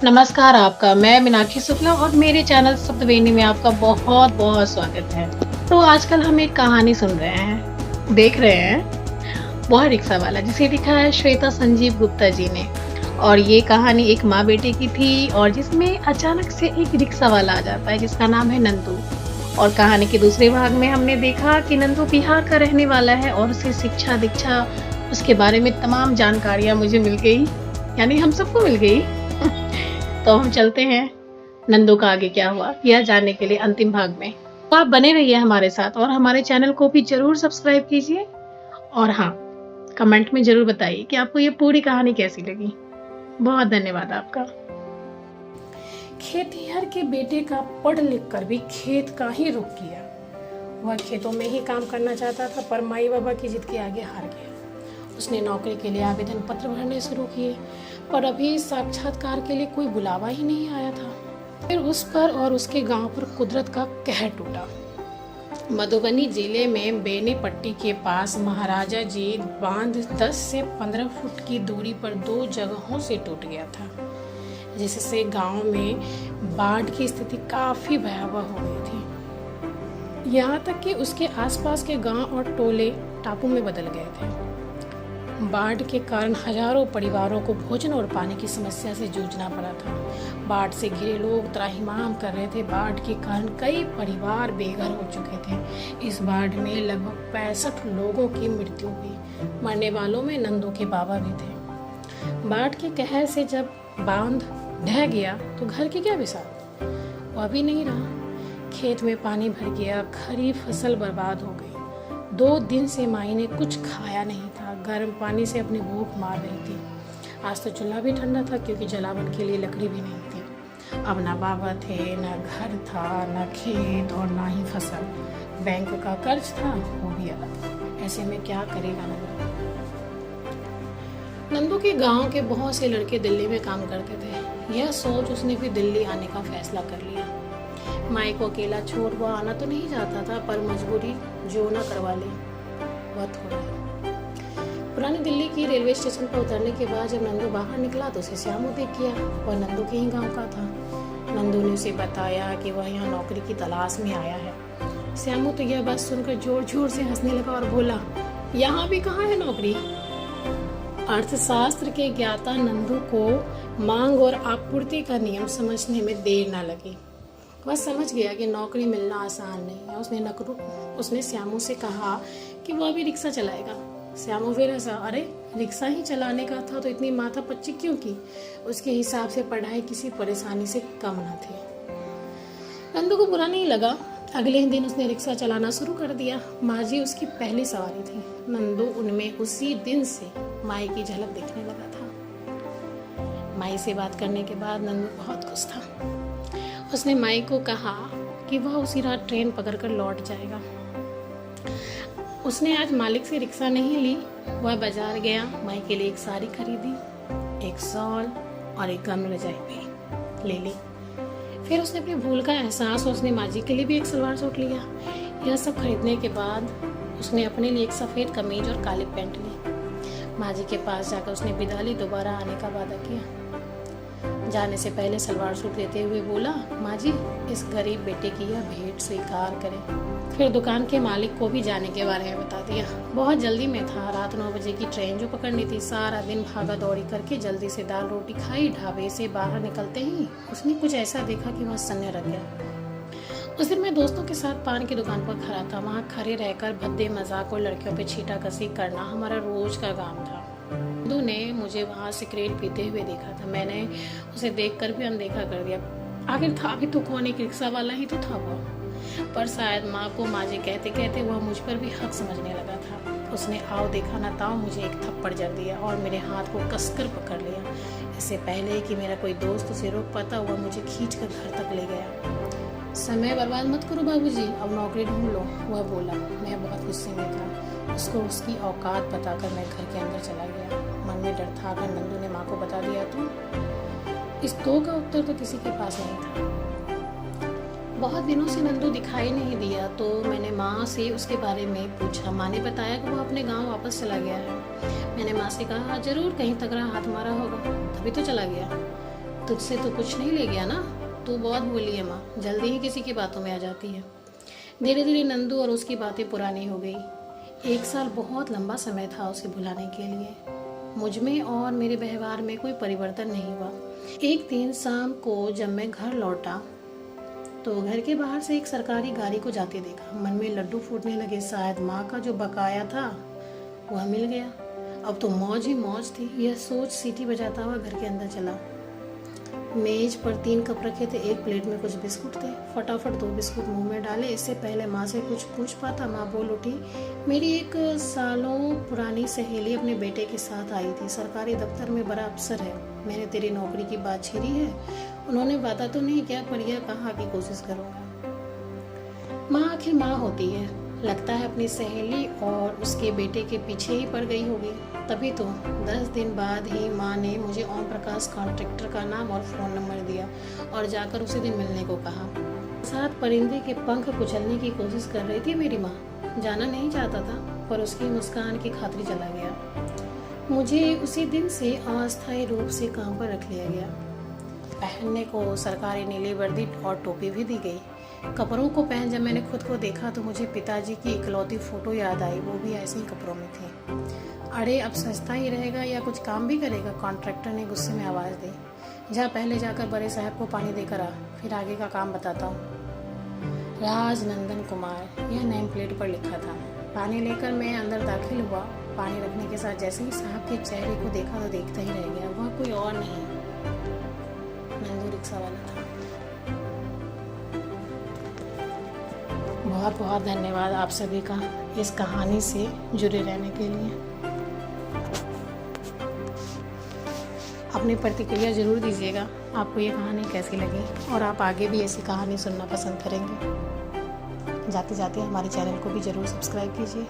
नमस्कार आपका, मैं मीनाक्षी शुक्ला और मेरे चैनल सप्तवेणी में आपका बहुत-बहुत स्वागत है। तो आजकल हम एक कहानी सुन रहे हैं, देख रहे हैं, वह रिक्शा वाला जिसे लिखा है श्वेता संजीव गुप्ता जी ने। और ये कहानी एक माँ-बेटे की थी और जिसमें अचानक से एक रिक्शा वाला आ जाता है जिसका नाम है नंदू। और कहानी के दूसरे भाग में हमने देखा कि नंदू बिहार का रहने वाला है और उसे शिक्षा-दीक्षा उसके बारे में तमाम जानकारियाँ मुझे मिल गई, यानी हम सबको मिल गई। तो हम चलते हैं नंदू का आगे क्या हुआ यह जानने के लिए अंतिम भाग में। तो आप बने रहिए हमारे साथ और हमारे चैनल को भी जरूर सब्सक्राइब कीजिए और हाँ, कमेंट में जरूर बताइए कि आपको ये पूरी कहानी कैसी लगी। बहुत धन्यवाद आपका। खेतिहर के बेटे का पढ़ लिख कर भी खेत का ही रुख किया। वह खेतों में ही काम करना चाहता था, पर माई बाबा की जिद के आगे हार गया। उसने नौकरी के लिए आवेदन पत्र भरने शुरू किए, पर अभी साक्षात्कार के लिए कोई बुलावा ही नहीं आया था। फिर उस पर और उसके गांव पर कुदरत का कहर टूटा। मधुबनी जिले में बेनीपट्टी के पास महाराजा जी बांध 10 से 15 फुट की दूरी पर 2 जगहों से टूट गया था, जिससे गांव में बाढ़ की स्थिति काफी भयावह हो गई थी। यहाँ तक कि उसके आसपास के गांव और टोले टापू में बदल गए थे। बाढ़ के कारण हजारों परिवारों को भोजन और पानी की समस्या से जूझना पड़ा था। बाढ़ से घिरे लोग त्राहिमाम कर रहे थे। बाढ़ के कारण कई परिवार बेघर हो चुके थे। इस बाढ़ में लगभग 65 लोगों की मृत्यु हुई। मरने वालों में नंदू के बाबा भी थे। बाढ़ के कहर से जब बांध ढह गया तो घर की क्या बिसात, वह भी नहीं रहा। खेत में पानी भर गया, खरीफ फसल बर्बाद हो गई। 2 दिन से माई ने कुछ खाया नहीं था। गर्म पानी से अपनी भूख मार रही थी। आज तो चूल्हा भी ठंडा था क्योंकि जलावन के लिए लकड़ी भी नहीं थी। अब ना बाबा थे, ना घर था, ना खेत और ना ही फसल। बैंक का कर्ज था, वो भी अलग। ऐसे में क्या करेगा नंदू? नंदू के गांव के बहुत से लड़के दिल्ली में काम करते थे। यह सोच उसने भी दिल्ली आने का फैसला कर लिया। माई को अकेला छोड़ वह आना तो नहीं चाहता था, पर मजबूरी जो न करवा ले वह थोड़ा। पुरानी दिल्ली की रेलवे स्टेशन पर उतरने के बाद जब नंदू बाहर निकला तो उसे श्यामू देख गया। वह नंदू के ही गांव का था। नंदू ने उसे बताया कि वह यहाँ नौकरी की तलाश में आया है। श्यामू तो यह बात सुनकर जोर जोर से हंसने लगा और बोला, यहाँ भी कहाँ है नौकरी? अर्थशास्त्र के ज्ञाता नंदू को मांग और आपूर्ति का नियम समझने में देर न लगी। वह समझ गया कि नौकरी मिलना आसान नहीं है। उसने श्यामू से कहा कि वह भी रिक्शा चलाएगा। श्यामू फिर हंसा, अरे रिक्शा ही चलाने का था तो इतनी माथापच्ची क्यों की? उसके हिसाब से पढ़ाई किसी परेशानी से कम न थी। नंदू को बुरा नहीं लगा। अगले ही दिन उसने रिक्शा चलाना शुरू कर दिया। माँ जी उसकी पहली सवारी थी। नंदू उनमें उसी दिन से माई की झलक देखने लगा था। माई से बात करने के बाद नंदू बहुत खुश था। उसने माई को कहा कि वह उसी रात ट्रेन पकड़कर लौट जाएगा। उसने आज मालिक से रिक्शा नहीं ली। वह बाजार गया, माई के लिए एक साड़ी खरीदी, एक शॉल और एक गम रजाई भी ले ली। फिर उसने अपनी भूल का एहसास और उसने माँ जी के लिए भी एक सलवार सूट लिया। यह सब खरीदने के बाद उसने अपने लिए एक सफ़ेद कमीज और काली पैंट ली। माँ जी के पास जाकर उसने विदा ली, दोबारा आने का वादा किया। जाने से पहले सलवार सूट देते हुए बोला, माँ जी इस गरीब बेटे की यह भेंट स्वीकार करें। फिर दुकान के मालिक को भी जाने के बारे में बता दिया। बहुत जल्दी में था। रात 9 बजे की ट्रेन जो पकड़नी थी। सारा दिन भागा दौड़ी करके जल्दी से दाल रोटी खाई। ढाबे से बाहर निकलते ही उसने कुछ ऐसा देखा कि वह सन्ने रह गया। उस दिन मैं दोस्तों के साथ पान की दुकान पर खड़ा था। वहाँ खड़े रहकर भद्दे मजाक और लड़कियों पे छींटाकसी करना हमारा रोज का काम था। नंदू ने मुझे वहाँ सिगरेट पीते हुए देखा था। मैंने उसे देखकर भी अनदेखा कर दिया। आखिर था भी तो कौन, एक रिक्शा वाला ही तो था वह। पर शायद माँ को माँ जी कहते कहते वह मुझ पर भी हक समझने लगा था। उसने आओ देखा ना ताओ मुझे एक थप्पड़ जड़ दिया और मेरे हाथ को कसकर पकड़ लिया। इससे पहले कि मेरा कोई दोस्त उसे रोक पाता, वह मुझे खींच कर घर तक ले गया। समय बर्बाद मत करो बाबूजी, अब नौकरी ढूंढ लो, वह बोला। मैं बहुत गुस्से में था। उसको उसकी औकात बताकर मैं घर के अंदर चला गया। मन में डर था, अगर नंदू ने माँ को बता दिया तो? इस तो का उत्तर तो किसी के पास नहीं था। बहुत दिनों से नंदू दिखाई नहीं दिया तो मैंने माँ से उसके बारे में पूछा। माँ ने बताया कि वो अपने गांव वापस चला गया है। मैंने माँ से कहा, जरूर कहीं तगड़ा हाथ मारा होगा तभी तो चला गया। तुझसे तो कुछ नहीं ले गया ना? तू बहुत भूली है माँ, जल्दी ही किसी की बातों में आ जाती है। धीरे धीरे नंदू और उसकी बातें पुरानी हो गई। 1 साल बहुत लंबा समय था उसे भुलाने के लिए। मुझ में और मेरे व्यवहार में कोई परिवर्तन नहीं हुआ। एक दिन शाम को जब मैं घर लौटा तो घर के बाहर से एक सरकारी गाड़ी को जाते देखा। मन में लड्डू फूटने लगे, शायद माँ का जो बकाया था वह मिल गया। अब तो मौज ही मौज थी। यह सोच सीटी बजाता हुआ घर के अंदर चला। मेज पर 3 कप रखे थे, एक प्लेट में कुछ बिस्कुट थे। फटाफट 2 बिस्कुट मुंह में डाले। इससे पहले माँ से कुछ पूछ पाता, माँ बोल उठी, मेरी 1 सालों पुरानी सहेली अपने बेटे के साथ आई थी। सरकारी दफ्तर में बड़ा अफसर है। मैंने तेरी नौकरी की बात छेड़ी है। उन्होंने वादा तो नहीं किया, पर यह कहा कि कोशिश करूँगा। माँ आखिर माँ होती है। लगता है अपनी सहेली और उसके बेटे के पीछे ही पड़ गई होगी। तभी तो 10 दिन बाद ही माँ ने मुझे ओम प्रकाश कॉन्ट्रैक्टर का नाम और फ़ोन नंबर दिया और जाकर उसी दिन मिलने को कहा। साथ परिंदे के पंख कुचलने की कोशिश कर रही थी मेरी माँ। जाना नहीं चाहता था, पर उसकी मुस्कान की खातिर चला गया। मुझे उसी दिन से अस्थायी रूप से काम पर रख लिया गया। पहनने को सरकारी नीली वर्दी और टोपी भी दी गई। कपड़ों को पहन जब मैंने खुद को देखा तो मुझे पिताजी की इकलौती फ़ोटो याद आई। वो भी ऐसे ही कपड़ों में थे। अरे अब सस्ता ही रहेगा या कुछ काम भी करेगा? कॉन्ट्रैक्टर ने गुस्से में आवाज़ दी। जा पहले जाकर बड़े साहब को पानी देकर आ, फिर आगे का काम बताता हूँ। राजनंदन कुमार, यह नेम प्लेट पर लिखा था। पानी लेकर मैं अंदर दाखिल हुआ। पानी रखने के साथ जैसे ही साहब के चेहरे को देखा तो देखता ही रह गया। वह कोई और नहीं, नंदू रिक्शा वाला था। बहुत बहुत धन्यवाद आप सभी का इस कहानी से जुड़े रहने के लिए। अपनी प्रतिक्रिया ज़रूर दीजिएगा, आपको ये कहानी कैसी लगी और आप आगे भी ऐसी कहानी सुनना पसंद करेंगे। जाते जाते हमारे चैनल को भी ज़रूर सब्सक्राइब कीजिए।